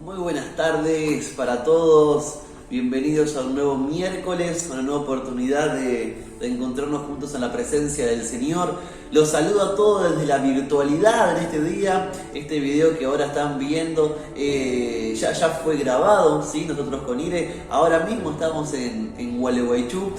Muy buenas tardes para todos, bienvenidos a un nuevo miércoles, a una nueva oportunidad de encontrarnos juntos en la presencia del Señor. Los saludo a todos desde la virtualidad en este día. Este video que ahora están viendo ya fue grabado, ¿sí? Nosotros con Ire ahora mismo estamos en Gualeguaychú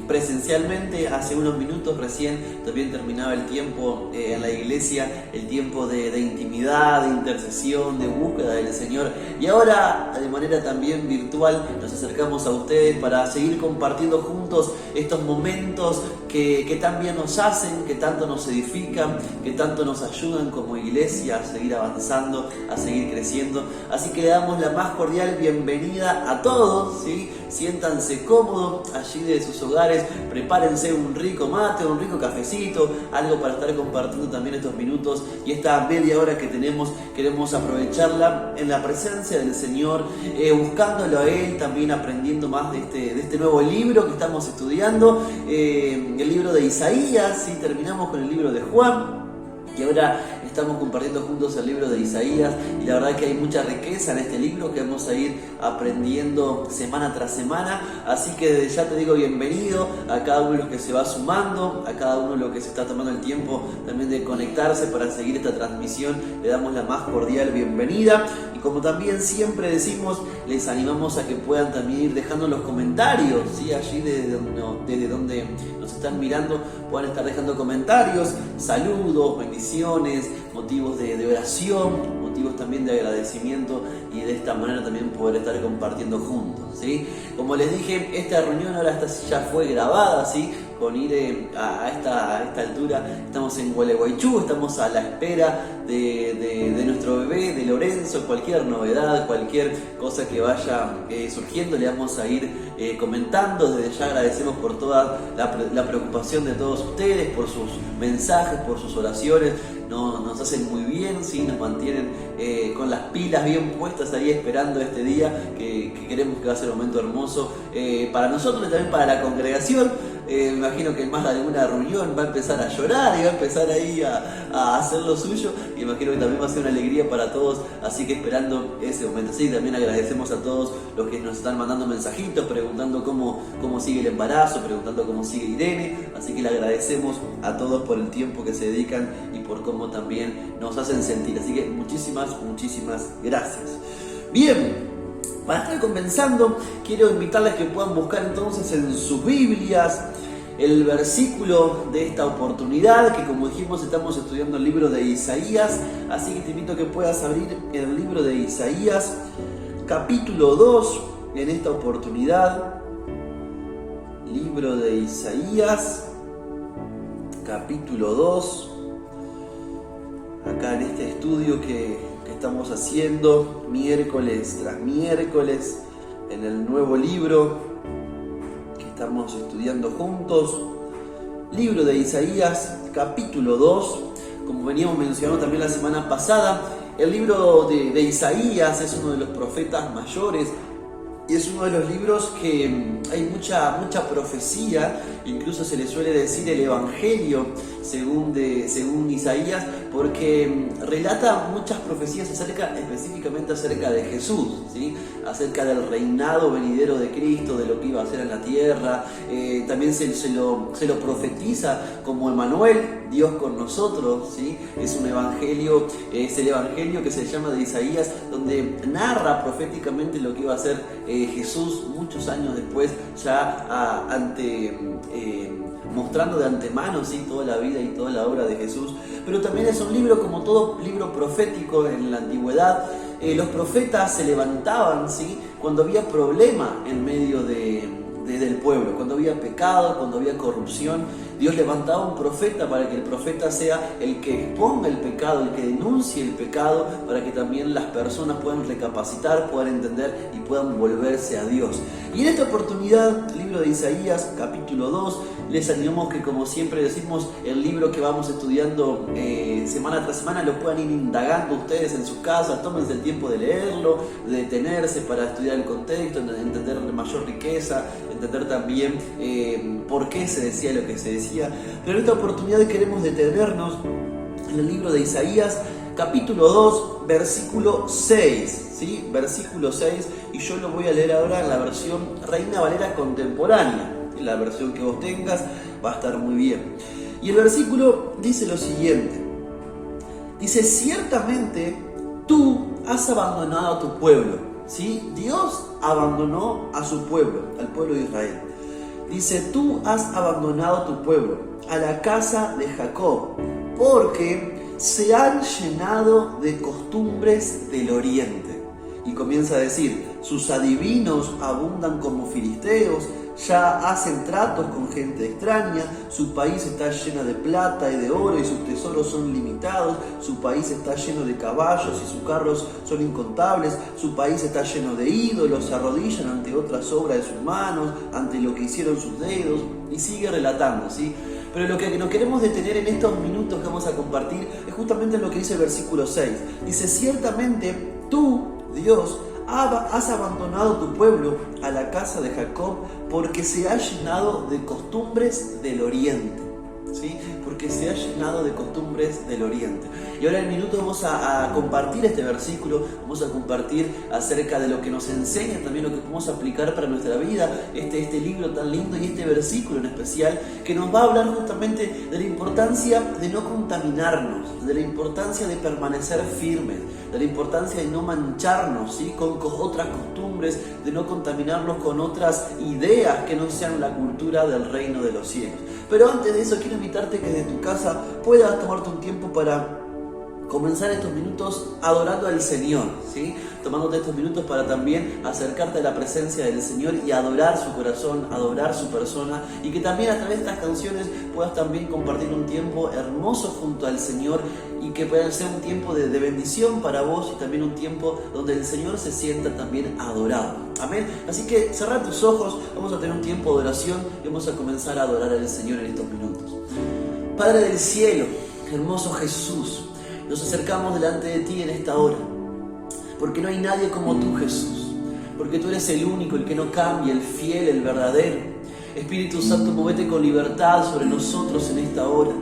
presencialmente. Hace unos minutos recién también terminaba el tiempo en la iglesia, el tiempo de intimidad, de intercesión, de búsqueda del Señor. Y ahora de manera también virtual nos acercamos a ustedes para seguir compartiendo juntos estos momentos que tan bien nos hacen, que tanto nos edifican, que tanto nos ayudan como iglesia a seguir avanzando, a seguir creciendo. Así que le damos la más cordial bienvenida a todos, ¿sí? Siéntanse cómodos allí de sus hogares, prepárense un rico mate, un rico cafecito, algo para estar compartiendo también estos minutos y esta media hora que tenemos. Queremos aprovecharla en la presencia del Señor, buscándolo a Él, también aprendiendo más de este nuevo libro que estamos estudiando, el libro de Isaías, ¿sí? Terminamos con el libro de Juan. Y ahora estamos compartiendo juntos el libro de Isaías y la verdad que hay mucha riqueza en este libro que vamos a ir aprendiendo semana tras semana. Así que desde ya te digo bienvenido a cada uno de los que se va sumando, a cada uno de los que se está tomando el tiempo también de conectarse para seguir esta transmisión. Le damos la más cordial bienvenida y como también siempre decimos, les animamos a que puedan también ir dejando los comentarios, ¿sí? Allí desde donde nos están mirando puedan estar dejando comentarios, saludos, bendiciones, motivos de oración, motivos también de agradecimiento y de esta manera también poder estar compartiendo juntos, ¿sí? Como les dije, esta reunión ahora ya fue grabada, ¿sí? Con ir a esta altura estamos en Gualeguaychú, estamos a la espera de nuestro bebé, de Lorenzo. Cualquier novedad, cualquier cosa que vaya surgiendo le vamos a ir comentando. Desde ya agradecemos por toda la preocupación de todos ustedes, por sus mensajes, por sus oraciones. Nos hacen muy bien, ¿sí? Nos mantienen con las pilas bien puestas ahí esperando este día que queremos que va a ser un momento hermoso para nosotros y también para la congregación. Me imagino que en más de alguna reunión va a empezar a llorar y va a empezar ahí a hacer lo suyo. Y imagino que también va a ser una alegría para todos, así que esperando ese momento. Sí, también agradecemos a todos los que nos están mandando mensajitos, preguntando cómo sigue el embarazo, preguntando cómo sigue Irene. Así que le agradecemos a todos por el tiempo que se dedican y por cómo también nos hacen sentir. Así que muchísimas gracias. Bien. Para estar comenzando, quiero invitarles que puedan buscar entonces en sus Biblias el versículo de esta oportunidad, que como dijimos estamos estudiando el libro de Isaías, así que te invito a que puedas abrir el libro de Isaías, capítulo 2, en esta oportunidad. Libro de Isaías, capítulo 2, acá en este estudio que estamos haciendo miércoles tras miércoles en el nuevo libro que estamos estudiando juntos, libro de Isaías, capítulo 2. Como veníamos mencionando también la semana pasada, el libro de Isaías es uno de los profetas mayores y es uno de los libros que hay mucha profecía. Incluso se le suele decir el Evangelio según Isaías, porque relata muchas profecías específicamente acerca de Jesús, ¿sí? Acerca del reinado venidero de Cristo, de lo que iba a hacer en la tierra. También se lo profetiza como Emmanuel, Dios con nosotros, ¿sí? Es un evangelio, es el evangelio que se llama de Isaías, donde narra proféticamente lo que iba a hacer Jesús muchos años después, ya mostrando de antemano, ¿sí? Toda la vida y toda la obra de Jesús. Pero también es un libro, como todo libro profético en la antigüedad, los profetas se levantaban, ¿sí? Cuando había problema en medio del pueblo, cuando había pecado, cuando había corrupción. Dios levantaba un profeta para que el profeta sea el que exponga el pecado, el que denuncie el pecado, para que también las personas puedan recapacitar, puedan entender y puedan volverse a Dios. Y en esta oportunidad, el libro de Isaías, capítulo 2, les animamos que, como siempre decimos, el libro que vamos estudiando semana tras semana lo puedan ir indagando ustedes en sus casas. Tómense el tiempo de leerlo, de detenerse para estudiar el contexto, entender mayor riqueza, entender también por qué se decía lo que se decía. Pero en esta oportunidad queremos detenernos en el libro de Isaías, capítulo 2, versículo 6, ¿sí? Versículo 6, y yo lo voy a leer ahora en la versión Reina Valera contemporánea. La versión que vos tengas va a estar muy bien. Y el versículo dice lo siguiente. Dice, ciertamente tú has abandonado a tu pueblo, ¿sí? Dios abandonó a su pueblo, al pueblo de Israel. Dice, tú has abandonado a tu pueblo, a la casa de Jacob, porque se han llenado de costumbres del oriente. Y comienza a decir, sus adivinos abundan como filisteos, ya hacen tratos con gente extraña, su país está lleno de plata y de oro y sus tesoros son limitados, su país está lleno de caballos y sus carros son incontables, su país está lleno de ídolos, se arrodillan ante otras obras de sus manos, ante lo que hicieron sus dedos, y sigue relatando, ¿sí? Pero lo que nos queremos detener en estos minutos que vamos a compartir es justamente lo que dice el versículo 6. Dice, ciertamente tú, Dios, has abandonado tu pueblo, a la casa de Jacob, porque se ha llenado de costumbres del oriente. ¿Sí? Porque se ha llenado de costumbres del oriente. Y ahora en el minuto vamos a compartir este versículo, vamos a compartir acerca de lo que nos enseña, también lo que podemos aplicar para nuestra vida, este libro tan lindo y este versículo en especial, que nos va a hablar justamente de la importancia de no contaminarnos, de la importancia de permanecer firmes, de la importancia de no mancharnos, ¿sí? con otras costumbres, de no contaminarnos con otras ideas que no sean la cultura del reino de los cielos. Pero antes de eso quiero invitarte que desde tu casa puedas tomarte un tiempo para comenzar estos minutos adorando al Señor, ¿sí? Tomándote estos minutos para también acercarte a la presencia del Señor y adorar su corazón, adorar su persona, y que también a través de estas canciones puedas también compartir un tiempo hermoso junto al Señor y que pueda ser un tiempo de bendición para vos y también un tiempo donde el Señor se sienta también adorado. Amén. Así que cerrá tus ojos, vamos a tener un tiempo de oración y vamos a comenzar a adorar al Señor en estos minutos. Padre del cielo, hermoso Jesús, nos acercamos delante de ti en esta hora, porque no hay nadie como tú, Jesús, porque tú eres el único, el que no cambia, el fiel, el verdadero. Espíritu Santo, movete con libertad sobre nosotros en esta hora.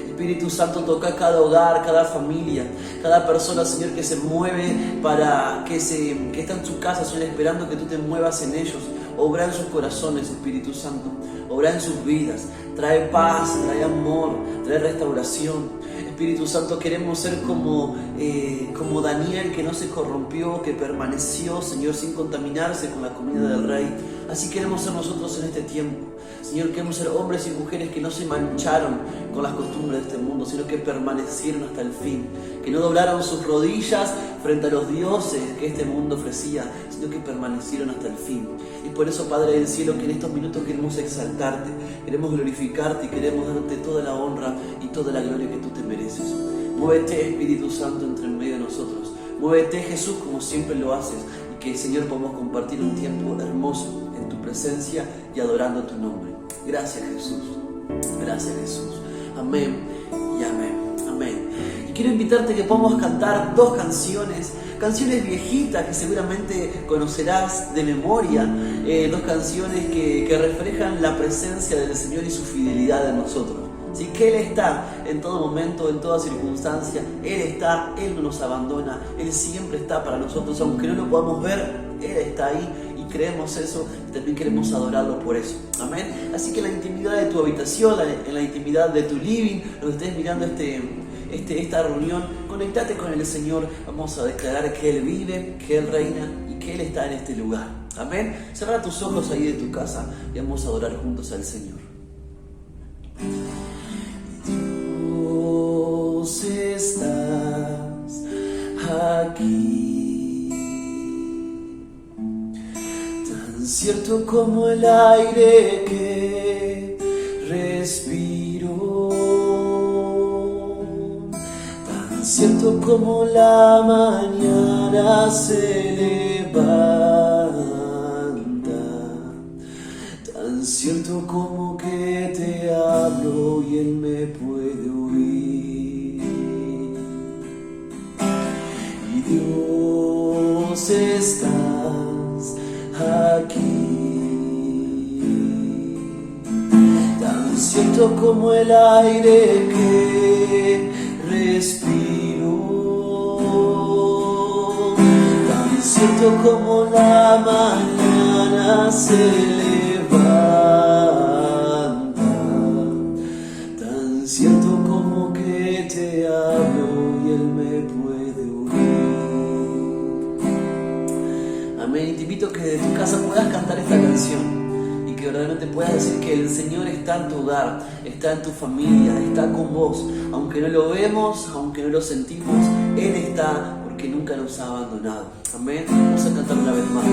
Espíritu Santo, toca cada hogar, cada familia, cada persona, Señor, que se mueve para que está en su casa, Señor, esperando que tú te muevas en ellos. Obra en sus corazones, Espíritu Santo, obra en sus vidas. Trae paz, trae amor, trae restauración. Espíritu Santo, queremos ser como Daniel, que no se corrompió, que permaneció, Señor, sin contaminarse con la comida del Rey. Así queremos ser nosotros en este tiempo. Señor, queremos ser hombres y mujeres que no se mancharon con las costumbres de este mundo, sino que permanecieron hasta el fin, que no doblaron sus rodillas frente a los dioses que este mundo ofrecía, sino que permanecieron hasta el fin. Y por eso, Padre del cielo, que en estos minutos queremos exaltarte, queremos glorificarte y queremos darte toda la honra y toda la gloria que tú te mereces. Muévete, Espíritu Santo, entre en medio de nosotros. Muévete, Jesús, como siempre lo haces, y que, Señor, podamos compartir un tiempo hermoso en tu presencia y adorando tu nombre. Gracias, Jesús. Gracias, Jesús. Amén y amén. Amén. Y quiero invitarte a que podamos cantar dos canciones viejitas que seguramente conocerás de memoria, dos canciones que reflejan la presencia del Señor y su fidelidad en nosotros. ¿Sí? Que Él está en todo momento, en toda circunstancia. Él está, Él no nos abandona, Él siempre está para nosotros, aunque no lo podamos ver, Él está ahí. Creemos eso y también queremos adorarlo por eso. Amén. Así que en la intimidad de tu habitación, en la intimidad de tu living, donde estés mirando esta reunión, conectate con el Señor. Vamos a declarar que Él vive, que Él reina y que Él está en este lugar. Amén. Cierra tus ojos ahí de tu casa y vamos a adorar juntos al Señor. Dios, estás aquí. Cierto como el aire que respiro, tan cierto como la mañana se levanta, tan cierto como que te hablo y Él me puede oír. Y Dios está aquí, tan cierto como el aire que respiro, cierto como la mañana se levanta, tan cierto como que te hablo y Él me puede oír. Amén. Y te invito a que de tu casa puedas cantar esta canción y que verdaderamente puedas decir que el Señor está en tu hogar, está en tu familia, está con vos. Aunque no lo vemos, aunque no lo sentimos, Él está, porque nunca nos ha abandonado. Amén. Vamos a cantar una vez más.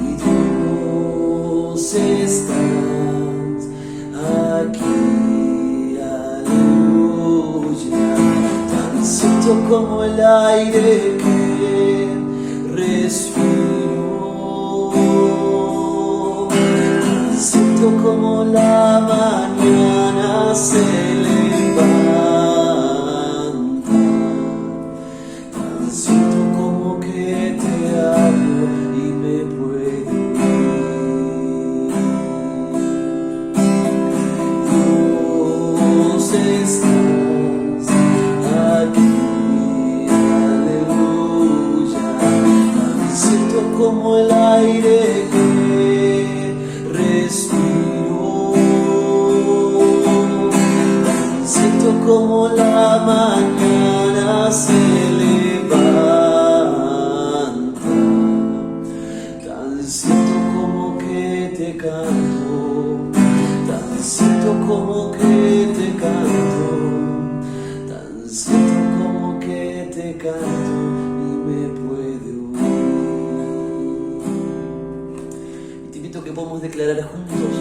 Y Dios estás aquí, aleluya, tan cierto como el aire que respiro, tan cierto como la mañana se levanta, tan cierto como que te hablo y me puedo oír. Dios estás aquí, aleluya, tan cierto como el aire que respiro, tan cierto como la mañana se levanta, tan cierto como que te canto, tan cierto como que te canto, tan cierto como que te canto y me puede oír. Y te invito a que podamos declarar juntos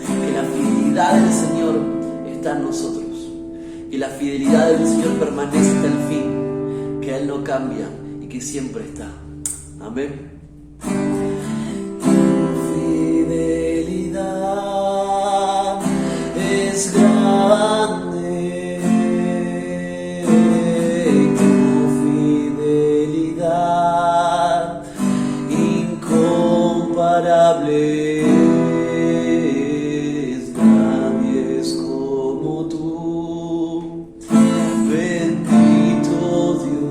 que la fidelidad del Señor está en nosotros, que la fidelidad del Señor permanece hasta el fin, que Él no cambia y que siempre está. Amén. Tu fidelidad es grande, tu fidelidad incomparable. Nadie es como tú, bendito Dios,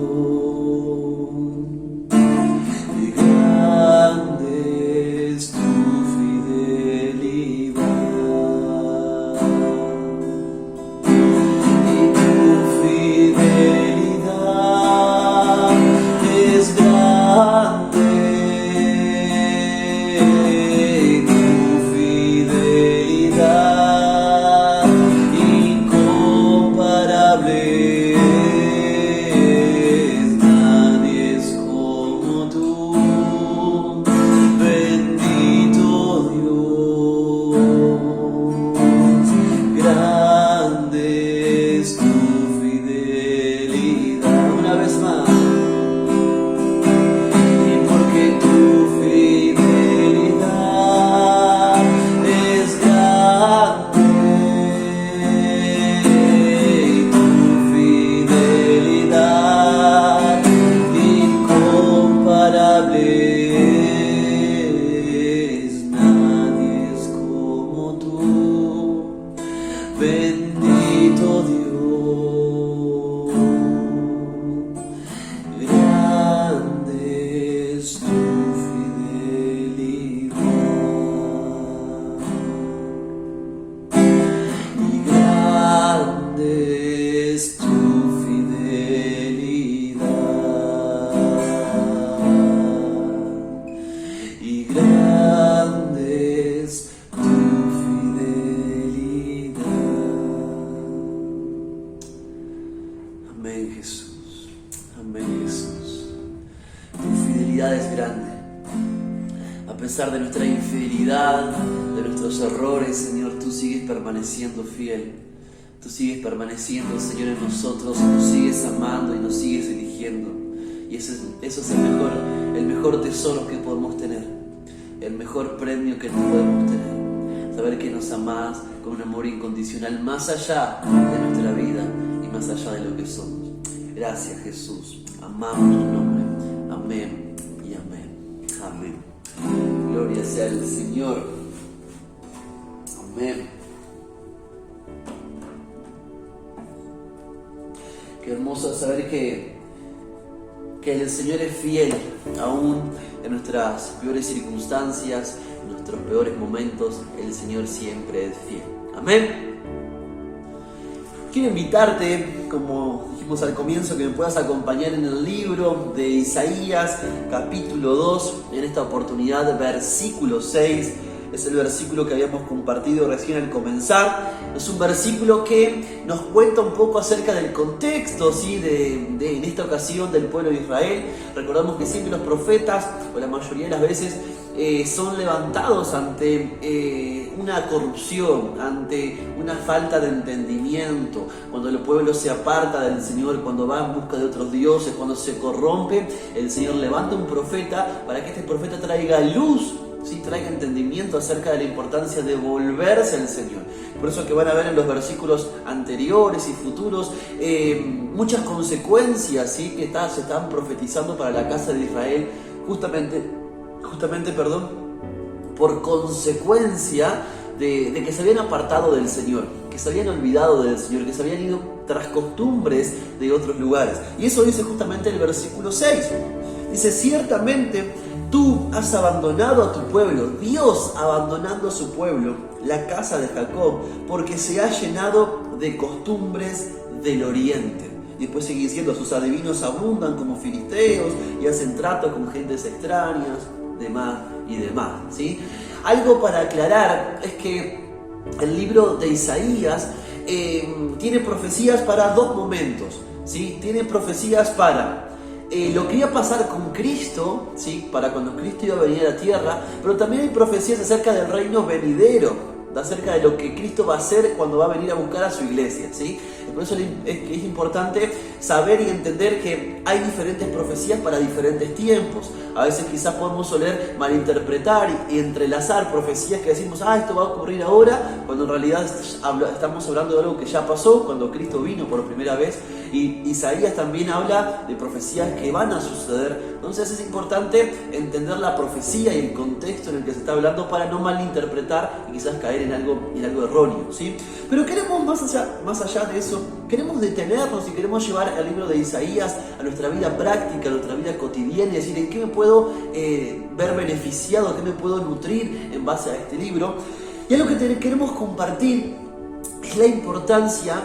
y grande es tu fidelidad, y tu fidelidad es grande, tu fidelidad incomparable. Nadie es como tú, bendito Dios, grande es tu fidelidad. Una vez más. Y porque tu fidelidad es grande, tu fidelidad incomparable. Nadie es como tú, bendito Dios, grande es tu fidelidad, y grande es tu fidelidad, y grande es tu fidelidad. Amén, Jesús. Amén, Jesús. Tu fidelidad es grande. A pesar de nuestra infidelidad, de nuestros errores, Señor, tú sigues permaneciendo fiel. Tú sigues permaneciendo, Señor, en nosotros, y nos sigues amando y nos sigues eligiendo. Y eso es el mejor tesoro que podemos tener, el mejor premio que podemos tener. Saber que nos amás con un amor incondicional, más allá de nuestra vida y más allá de lo que somos. Gracias, Jesús. Amamos tu nombre. Amén y amén. Amén. Gloria sea al Señor. Amén. Qué hermoso saber que el Señor es fiel, aún en nuestras peores circunstancias, en nuestros peores momentos, el Señor siempre es fiel. Amén. Quiero invitarte, como dijimos al comienzo, que me puedas acompañar en el libro de Isaías, capítulo 2, en esta oportunidad, versículo 6. Es el versículo que habíamos compartido recién al comenzar. Es un versículo que nos cuenta un poco acerca del contexto, ¿sí? en esta ocasión del pueblo de Israel. Recordamos que siempre los profetas, o la mayoría de las veces, son levantados ante una corrupción, ante una falta de entendimiento, cuando el pueblo se aparta del Señor, cuando va en busca de otros dioses, cuando se corrompe. El Señor levanta un profeta para que este profeta traiga luz, ¿sí? Traiga entendimiento acerca de la importancia de volverse al Señor. Por eso que van a ver en los versículos anteriores y futuros muchas consecuencias, ¿sí? que se están profetizando para la casa de Israel, justamente por consecuencia de que se habían apartado del Señor, que se habían olvidado del Señor, que se habían ido tras costumbres de otros lugares. Y eso dice justamente el versículo 6. Dice: ciertamente tú has abandonado a tu pueblo, Dios abandonando a su pueblo, la casa de Jacob, porque se ha llenado de costumbres del oriente. Y después sigue diciendo: sus adivinos abundan como filisteos y hacen trato con gentes extrañas, demás y demás, ¿sí? Algo para aclarar es que el libro de Isaías tiene profecías para dos momentos, ¿sí? Tiene profecías para lo que iba a pasar con Cristo, ¿sí? Para cuando Cristo iba a venir a la tierra, pero también hay profecías acerca del reino venidero, acerca de lo que Cristo va a hacer cuando va a venir a buscar a su iglesia, ¿sí? Por eso es importante saber y entender que hay diferentes profecías para diferentes tiempos. A veces quizás podemos soler malinterpretar y entrelazar profecías que decimos: esto va a ocurrir ahora, cuando en realidad estamos hablando de algo que ya pasó cuando Cristo vino por primera vez. Y Isaías también habla de profecías que van a suceder. Entonces es importante entender la profecía y el contexto en el que se está hablando para no malinterpretar y quizás caer en algo erróneo, ¿sí? Pero queremos más allá de eso, queremos detenernos y queremos llevar el libro de Isaías a nuestra vida práctica, a nuestra vida cotidiana, y decir: ¿en qué me puedo ver beneficiado, qué me puedo nutrir en base a este libro? Y algo que queremos compartir es la importancia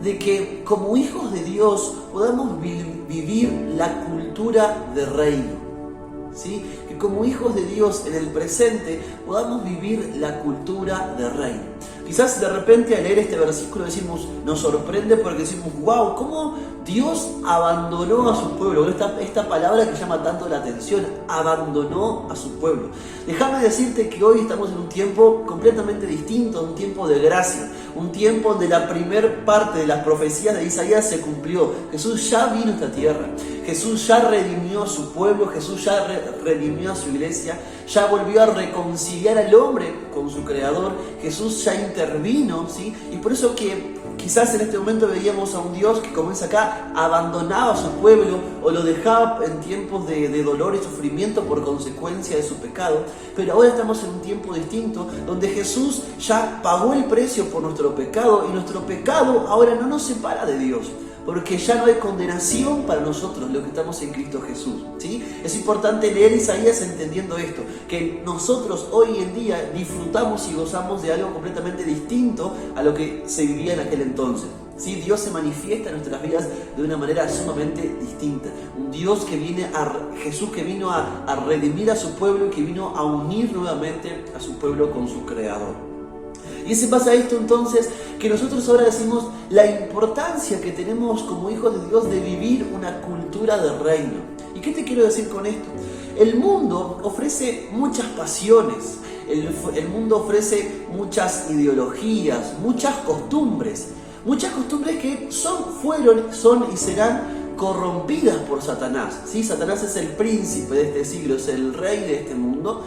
de que como hijos de Dios podamos vivir la cultura de reino, ¿sí? Que como hijos de Dios en el presente podamos vivir la cultura de reino. Quizás de repente al leer este versículo nos sorprende porque decimos: wow, ¿cómo Dios abandonó a su pueblo? Esta palabra que llama tanto la atención, abandonó a su pueblo. Déjame decirte que hoy estamos en un tiempo completamente distinto, un tiempo de gracia, un tiempo donde la primer parte de las profecías de Isaías se cumplió. Jesús ya vino a esta tierra, Jesús ya redimió a su pueblo, Jesús ya redimió a su iglesia, ya volvió a reconciliar al hombre con su creador, Jesús ya intervino, ¿sí? Y por eso que quizás en este momento veíamos a un Dios que, como dice acá, abandonaba a su pueblo o lo dejaba en tiempos de dolor y sufrimiento por consecuencia de su pecado. Pero ahora estamos en un tiempo distinto donde Jesús ya pagó el precio por nuestro pecado, y nuestro pecado ahora no nos separa de Dios, porque ya no hay condenación para nosotros los que estamos en Cristo Jesús, ¿sí? Es importante leer Isaías entendiendo esto, que nosotros hoy en día disfrutamos y gozamos de algo completamente distinto a lo que se vivía en aquel entonces, ¿sí? Dios se manifiesta en nuestras vidas de una manera sumamente distinta. Un Dios Jesús que vino a redimir a su pueblo y que vino a unir nuevamente a su pueblo con su Creador. Y se pasa esto entonces, que nosotros ahora decimos la importancia que tenemos como hijos de Dios de vivir una cultura de reino. ¿Y qué te quiero decir con esto? El mundo ofrece muchas pasiones, el mundo ofrece muchas ideologías, muchas costumbres que son y serán corrompidas por Satanás, ¿sí? Satanás es el príncipe de este siglo, es el rey de este mundo.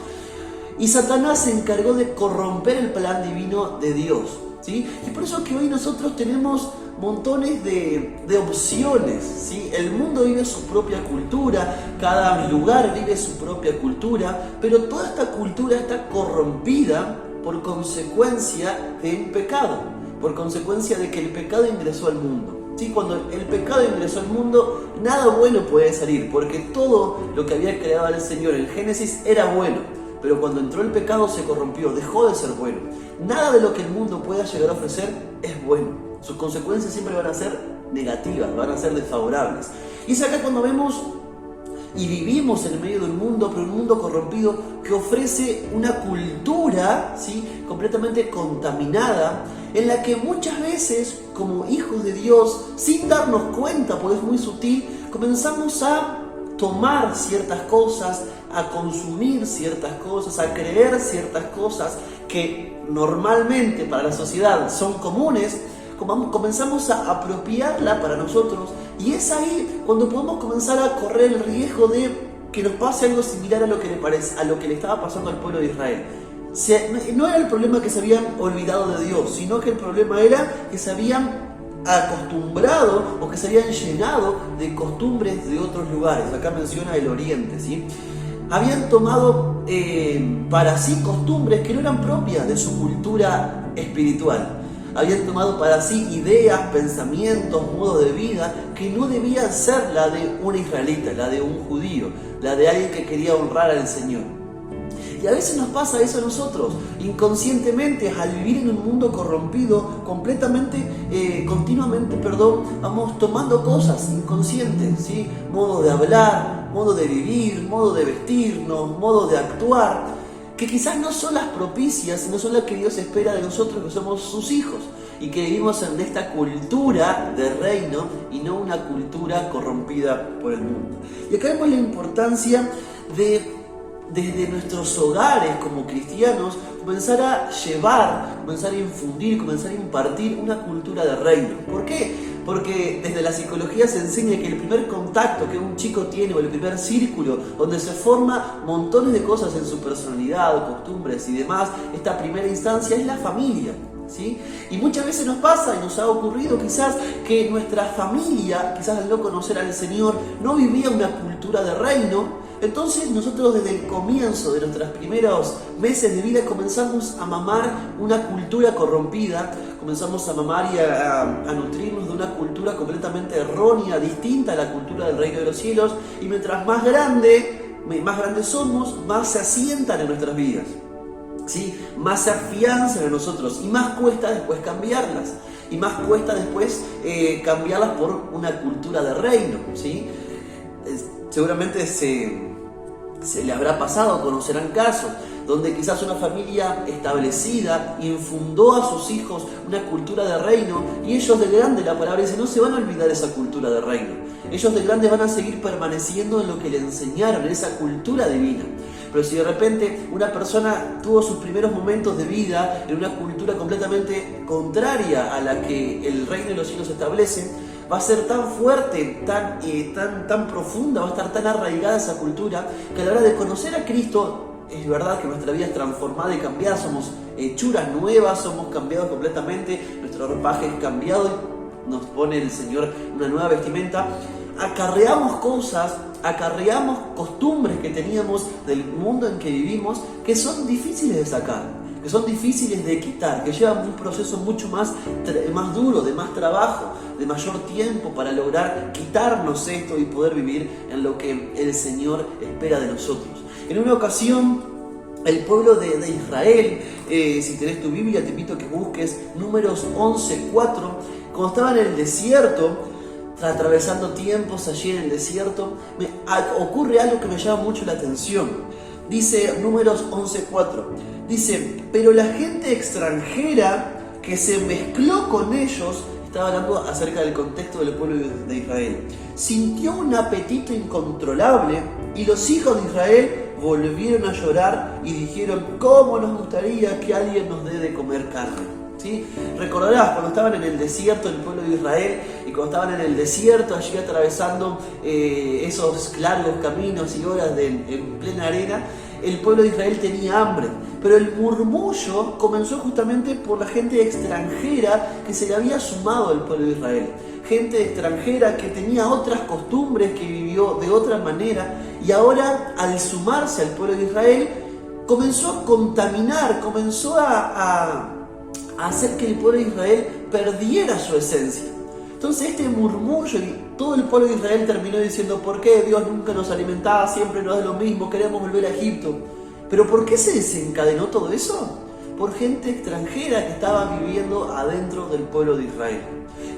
Y Satanás se encargó de corromper el plan divino de Dios, ¿sí? Y por eso que hoy nosotros tenemos montones de opciones, ¿sí? El mundo vive su propia cultura, cada lugar vive su propia cultura, pero toda esta cultura está corrompida por consecuencia del pecado, por consecuencia de que el pecado ingresó al mundo. ¿Sí? Cuando el pecado ingresó al mundo, nada bueno puede salir, porque todo lo que había creado el Señor en Génesis era bueno, pero cuando entró el pecado se corrompió, dejó de ser bueno. Nada de lo que el mundo pueda llegar a ofrecer es bueno. Sus consecuencias siempre van a ser negativas, van a ser desfavorables. Y es acá cuando vemos y vivimos en medio de un mundo, pero un mundo corrompido que ofrece una cultura, ¿sí?, completamente contaminada, en la que muchas veces, como hijos de Dios, sin darnos cuenta, porque es muy sutil, comenzamos a tomar ciertas cosas, a consumir ciertas cosas, a creer ciertas cosas que normalmente para la sociedad son comunes. Comenzamos a apropiarla para nosotros, y es ahí cuando podemos comenzar a correr el riesgo de que nos pase algo similar a lo que le estaba pasando al pueblo de Israel. No era el problema que se habían olvidado de Dios, sino que el problema era que se habían acostumbrado o que se habían llenado de costumbres de otros lugares. Acá menciona el Oriente, ¿sí? Habían tomado para sí costumbres que no eran propias de su cultura espiritual. Habían tomado para sí ideas, pensamientos, modos de vida que no debían ser la de un israelita, la de un judío, la de alguien que quería honrar al Señor. Y a veces nos pasa eso a nosotros, inconscientemente, al vivir en un mundo corrompido, continuamente, vamos tomando cosas inconscientes, ¿sí? Modo de hablar, modo de vivir, modo de vestirnos, modo de actuar, que quizás no son las propicias, no son las que Dios espera de nosotros, que somos sus hijos y que vivimos en esta cultura de reino y no una cultura corrompida por el mundo. Y acá vemos la importancia de, desde nuestros hogares como cristianos, comenzar a llevar, comenzar a infundir, comenzar a impartir una cultura de reino. ¿Por qué? Porque desde la psicología se enseña que el primer contacto que un chico tiene, o el primer círculo donde se forma montones de cosas en su personalidad, costumbres y demás, esta primera instancia es la familia, ¿sí? Y muchas veces nos pasa y nos ha ocurrido quizás que nuestra familia, quizás al no conocer al Señor, no vivía una cultura de reino. Entonces nosotros desde el comienzo de nuestros primeros meses de vida comenzamos a mamar una cultura corrompida, comenzamos a mamar y a nutrirnos de una cultura completamente errónea, distinta a la cultura del reino de los cielos, y mientras más grandes somos, más se asientan en nuestras vidas, ¿sí? Más se afianzan en nosotros, y más cuesta después cambiarlas, y más cuesta después cambiarlas por una cultura de reino, ¿sí? Seguramente se le habrá pasado, conocerán casos donde quizás una familia establecida infundó a sus hijos una cultura de reino, y ellos de grande, la palabra dice, no se van a olvidar de esa cultura de reino. Ellos de grandes van a seguir permaneciendo en lo que le enseñaron, en esa cultura divina. Pero si de repente una persona tuvo sus primeros momentos de vida en una cultura completamente contraria a la que el reino de los cielos establece, va a ser tan fuerte, tan profunda, va a estar tan arraigada esa cultura, que a la hora de conocer a Cristo, es verdad que nuestra vida es transformada y cambiada, somos hechuras nuevas, somos cambiados completamente, nuestro ropaje es cambiado, nos pone el Señor una nueva vestimenta. Acarreamos cosas, acarreamos costumbres que teníamos del mundo en que vivimos, que son difíciles de sacar, que son difíciles de quitar, que llevan un proceso mucho más duro, de más trabajo, de mayor tiempo para lograr quitarnos esto y poder vivir en lo que el Señor espera de nosotros. En una ocasión, el pueblo de Israel, si tenés tu Biblia, te invito a que busques Números 11:4, cuando estaban en el desierto, atravesando tiempos allí en el desierto, ocurre algo que me llama mucho la atención. Dice Números 11:4, dice, pero la gente extranjera que se mezcló con ellos, estaba hablando acerca del contexto del pueblo de Israel, sintió un apetito incontrolable, y los hijos de Israel volvieron a llorar y dijeron, ¿cómo nos gustaría que alguien nos dé de comer carne? ¿Sí? Recordarás cuando estaban en el desierto, el pueblo de Israel, y cuando estaban en el desierto allí atravesando esos largos caminos y horas en plena arena, el pueblo de Israel tenía hambre, pero el murmullo comenzó justamente por la gente extranjera que se le había sumado al pueblo de Israel, gente extranjera que tenía otras costumbres, que vivió de otra manera, y ahora al sumarse al pueblo de Israel comenzó a contaminar, comenzó a hacer que el pueblo de Israel perdiera su esencia. Entonces este murmullo y todo el pueblo de Israel terminó diciendo: ¿por qué Dios nunca nos alimentaba? Siempre nos da lo mismo, queremos volver a Egipto. ¿Pero por qué se desencadenó todo eso? Por gente extranjera que estaba viviendo adentro del pueblo de Israel,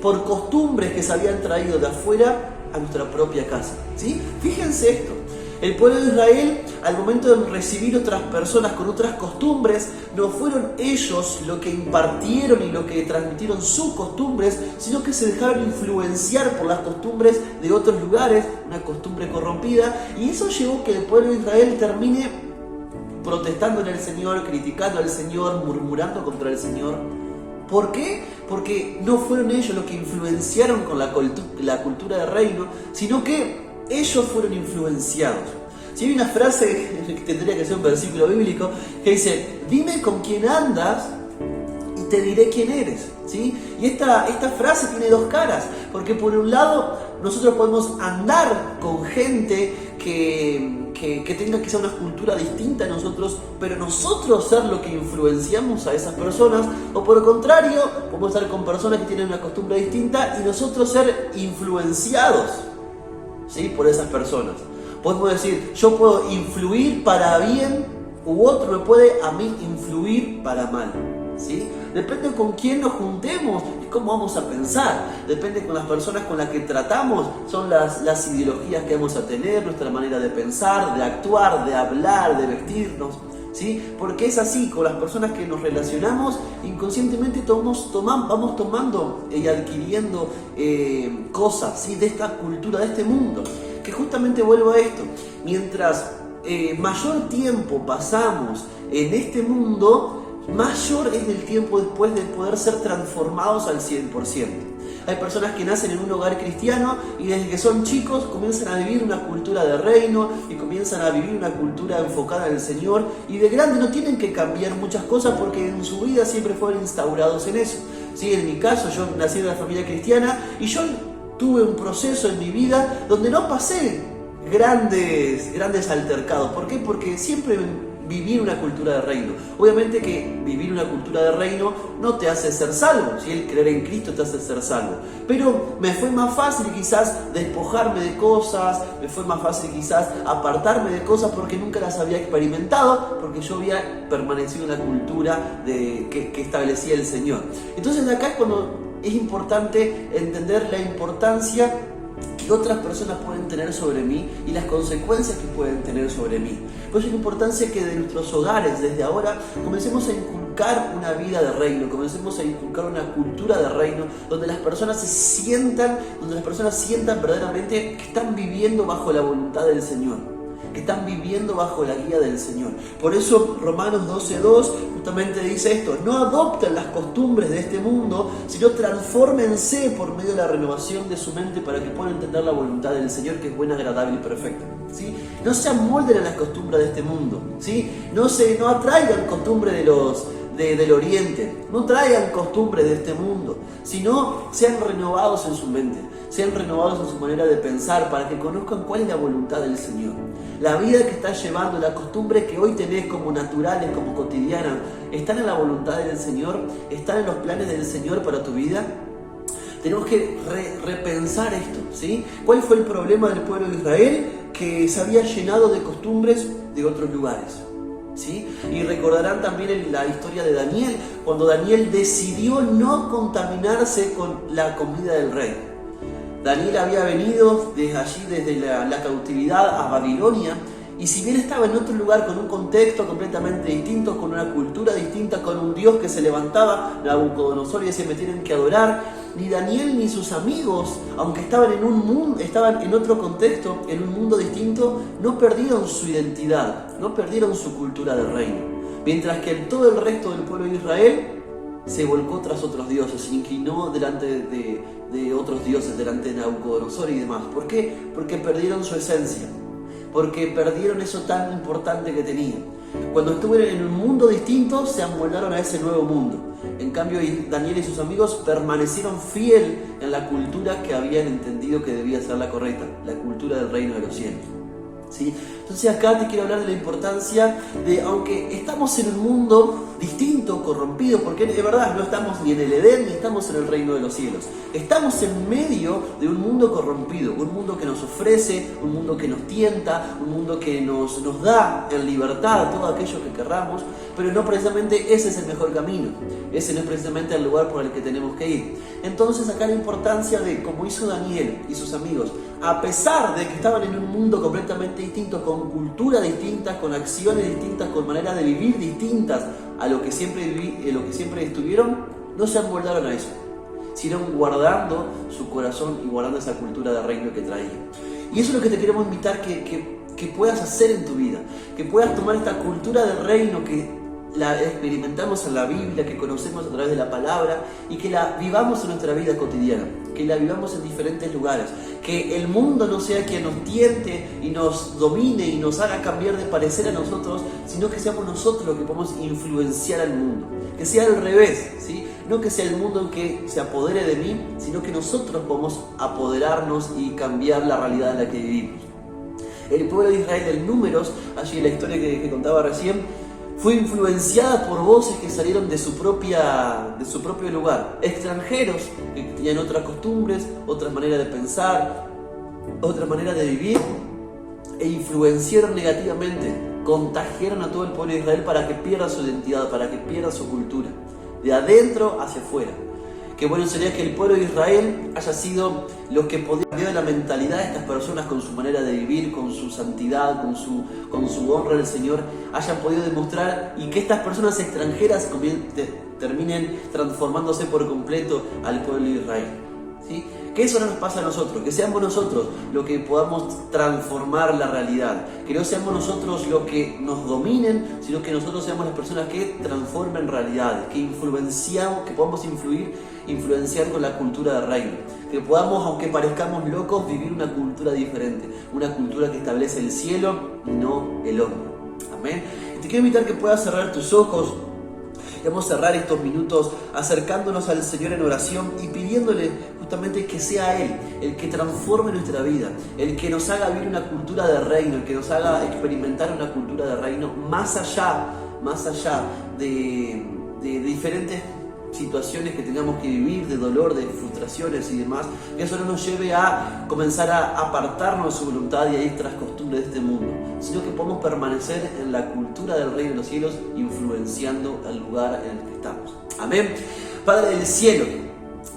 por costumbres que se habían traído de afuera a nuestra propia casa, ¿sí? Fíjense esto: el pueblo de Israel, al momento de recibir otras personas con otras costumbres, no fueron ellos lo que impartieron y lo que transmitieron sus costumbres, sino que se dejaron influenciar por las costumbres de otros lugares, una costumbre corrompida, y eso llevó a que el pueblo de Israel termine protestando en el Señor, criticando al Señor, murmurando contra el Señor. ¿Por qué? Porque no fueron ellos los que influenciaron con la cultura del reino, sino que ellos fueron influenciados. Si hay una frase que tendría que ser un versículo bíblico que dice: dime con quién andas y te diré quién eres, ¿sí? Y esta frase tiene dos caras, porque por un lado nosotros podemos andar con gente que tenga quizá una cultura distinta a nosotros, pero nosotros ser lo que influenciamos a esas personas, o por el contrario, podemos estar con personas que tienen una costumbre distinta y nosotros ser influenciados, ¿sí?, por esas personas. Podemos decir: yo puedo influir para bien, u otro me puede a mí influir para mal, ¿sí? Depende con quién nos juntemos, es cómo vamos a pensar. Depende con las personas con las que tratamos, son las ideologías que vamos a tener, nuestra manera de pensar, de actuar, de hablar, de vestirnos, ¿sí? Porque es así, con las personas que nos relacionamos, inconscientemente vamos tomando y adquiriendo cosas, ¿sí?, de esta cultura, de este mundo. Que justamente vuelvo a esto: mientras mayor tiempo pasamos en este mundo, mayor es el tiempo después de poder ser transformados al 100%. Hay personas que nacen en un hogar cristiano y desde que son chicos comienzan a vivir una cultura de reino y comienzan a vivir una cultura enfocada en el Señor, y de grande no tienen que cambiar muchas cosas porque en su vida siempre fueron instaurados en eso, ¿sí? En mi caso, yo nací en una familia cristiana y yo tuve un proceso en mi vida donde no pasé grandes altercados. ¿Por qué? Porque siempre viví una cultura de reino. Obviamente que vivir una cultura de reino no te hace ser salvo, si el creer en Cristo te hace ser salvo. Pero me fue más fácil quizás despojarme de cosas, me fue más fácil quizás apartarme de cosas porque nunca las había experimentado, porque yo había permanecido en la cultura que establecía el Señor. Entonces acá es cuando es importante entender la importancia que otras personas pueden tener sobre mí y las consecuencias que pueden tener sobre mí. Por eso es la importancia que de nuestros hogares, desde ahora, comencemos a inculcar una vida de reino, comencemos a inculcar una cultura de reino, donde las personas sientan verdaderamente que están viviendo bajo la voluntad del Señor, que están viviendo bajo la guía del Señor. Por eso Romanos 12:2 justamente dice esto: no adopten las costumbres de este mundo, sino transfórmense por medio de la renovación de su mente para que puedan entender la voluntad del Señor, que es buena, agradable y perfecta, ¿sí? No se amolden a las costumbres de este mundo, ¿sí? No atraigan costumbres del oriente, no traigan costumbres de este mundo, sino sean renovados en su mente, sean renovados en su manera de pensar, para que conozcan cuál es la voluntad del Señor. La vida que estás llevando, la costumbre que hoy tenés como naturales, como cotidianas, ¿están en la voluntad del Señor? ¿Están en los planes del Señor para tu vida? Tenemos que repensar esto, ¿sí? ¿Cuál fue el problema del pueblo de Israel? Que se había llenado de costumbres de otros lugares, ¿sí? Y recordarán también la historia de Daniel, cuando Daniel decidió no contaminarse con la comida del rey. Daniel había venido desde la cautividad a Babilonia, y si bien estaba en otro lugar con un contexto completamente distinto, con una cultura distinta, con un Dios que se levantaba, Nabucodonosor, y decía: me tienen que adorar, ni Daniel ni sus amigos, aunque estaban en otro contexto, en un mundo distinto, no perdieron su identidad, no perdieron su cultura de reino. Mientras que todo el resto del pueblo de Israel se volcó tras otros dioses, se inclinó delante de otros dioses, delante de Nabucodonosor y demás. ¿Por qué? Porque perdieron su esencia, porque perdieron eso tan importante que tenían. Cuando estuvieron en un mundo distinto, se amoldaron a ese nuevo mundo. En cambio, Daniel y sus amigos permanecieron fiel en la cultura que habían entendido que debía ser la correcta, la cultura del reino de los cielos. ¿sí? Entonces acá te quiero hablar de la importancia de, aunque estamos en un mundo distinto, corrompido, porque de verdad no estamos ni en el Edén ni estamos en el reino de los cielos. Estamos en medio de un mundo corrompido, un mundo que nos ofrece, un mundo que nos tienta, un mundo que nos da en libertad todo aquello que querramos, pero no precisamente ese es el mejor camino, ese no es precisamente el lugar por el que tenemos que ir. Entonces acá la importancia de, como hizo Daniel y sus amigos, a pesar de que estaban en un mundo completamente distinto, con culturas distintas, con acciones distintas, con maneras de vivir distintas a lo que siempre estuvieron, no se amoldaron a eso, sino guardando su corazón y guardando esa cultura de reino que traía. Y eso es lo que te queremos invitar que puedas hacer en tu vida, que puedas tomar esta cultura de reino que la experimentamos en la Biblia, que conocemos a través de la palabra y que la vivamos en nuestra vida cotidiana, que la vivamos en diferentes lugares, que el mundo no sea quien nos tiente y nos domine y nos haga cambiar de parecer a nosotros, sino que seamos nosotros los que podemos influenciar al mundo, que sea al revés, ¿sí? No que sea el mundo el que se apodere de mí, sino que nosotros podemos apoderarnos y cambiar la realidad en la que vivimos. El pueblo de Israel en Números, allí en la historia que contaba recién, fue influenciada por voces que salieron de su propio lugar. Extranjeros que tenían otras costumbres, otras maneras de pensar, otra manera de vivir, e influenciaron negativamente, contagiaron a todo el pueblo de Israel para que pierda su identidad, para que pierda su cultura, de adentro hacia afuera. Qué bueno sería que el pueblo de Israel haya sido los que podían cambiar la mentalidad de estas personas con su manera de vivir, con su santidad, con su honra al Señor, hayan podido demostrar, y que estas personas extranjeras terminen transformándose por completo al pueblo de Israel, ¿sí? Que eso no nos pasa a nosotros, que seamos nosotros los que podamos transformar la realidad, que no seamos nosotros los que nos dominen, sino que nosotros seamos las personas que transformen realidades, que podamos influenciar con la cultura del reino, que podamos, aunque parezcamos locos, vivir una cultura diferente, una cultura que establece el cielo y no el hombre. Amén. Y te quiero invitar que puedas cerrar tus ojos. Vamos a cerrar estos minutos acercándonos al Señor en oración y pidiéndole justamente que sea Él el que transforme nuestra vida, el que nos haga vivir una cultura de reino, el que nos haga experimentar una cultura de reino más allá de diferentes situaciones que tengamos que vivir, de dolor, de frustraciones y demás, que eso no nos lleve a comenzar a apartarnos de su voluntad y a ir tras costumbres de este mundo, sino que podamos permanecer en la cultura del reino de los cielos, influenciando el lugar en el que estamos. Amén. Padre del cielo,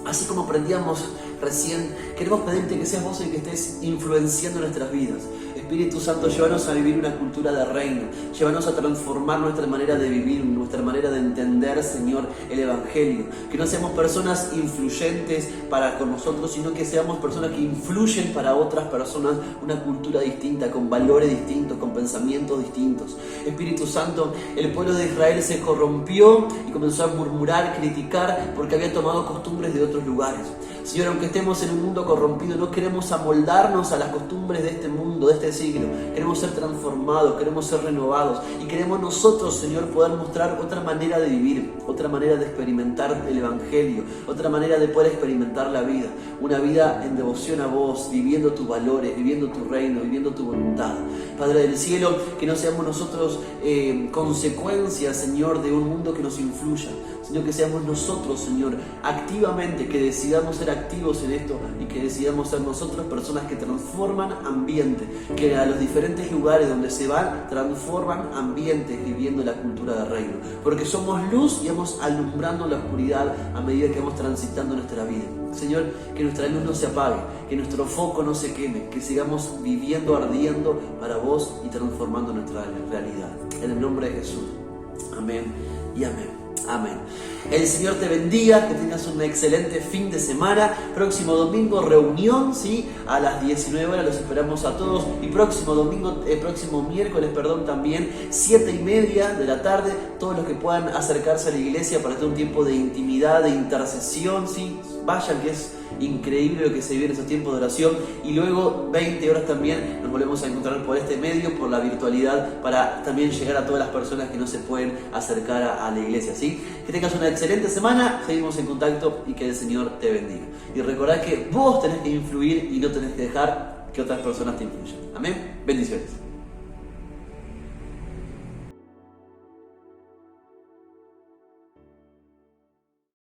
así como aprendíamos recién, queremos pedirte que seas vos el que estés influenciando nuestras vidas. Espíritu Santo, llévanos a vivir una cultura de reino, llévanos a transformar nuestra manera de vivir, nuestra manera de entender, Señor, el Evangelio. Que no seamos personas influyentes para con nosotros, sino que seamos personas que influyen para otras personas, una cultura distinta, con valores distintos, con pensamientos distintos. Espíritu Santo, el pueblo de Israel se corrompió y comenzó a murmurar, criticar, porque había tomado costumbres de otros lugares. Señor, aunque estemos en un mundo corrompido, no queremos amoldarnos a las costumbres de este mundo, de este siglo. Queremos ser transformados, queremos ser renovados y queremos nosotros, Señor, poder mostrar otra manera de vivir, otra manera de experimentar el Evangelio, otra manera de poder experimentar la vida. Una vida en devoción a vos, viviendo tus valores, viviendo tu reino, viviendo tu voluntad. Padre del cielo, que no seamos nosotros consecuencias, Señor, de un mundo que nos influya, sino que seamos nosotros, Señor, activamente, que decidamos ser activos en esto y que decidamos ser nosotros personas que transforman ambiente, que a los diferentes lugares donde se van, transforman ambientes viviendo la cultura del reino. Porque somos luz y vamos alumbrando la oscuridad a medida que vamos transitando nuestra vida. Señor, que nuestra luz no se apague, que nuestro foco no se queme, que sigamos viviendo, ardiendo para vos y transformando nuestra realidad. En el nombre de Jesús. Amén y amén. Amén. El Señor te bendiga, que tengas un excelente fin de semana. Próximo domingo reunión, ¿sí? A las 19 horas los esperamos a todos. Y próximo miércoles, también 7:30 de la tarde, todos los que puedan acercarse a la iglesia para tener un tiempo de intimidad, de intercesión, ¿sí? Vayan, que es increíble lo que se vive en esos tiempos de oración. Y luego 20 horas también nos volvemos a encontrar por este medio, por la virtualidad, para también llegar a todas las personas que no se pueden acercar a la iglesia, ¿sí? Que tengas una excelente semana, seguimos en contacto y que el Señor te bendiga. Y recordad que vos tenés que influir y no tenés que dejar que otras personas te influyan. Amén. Bendiciones.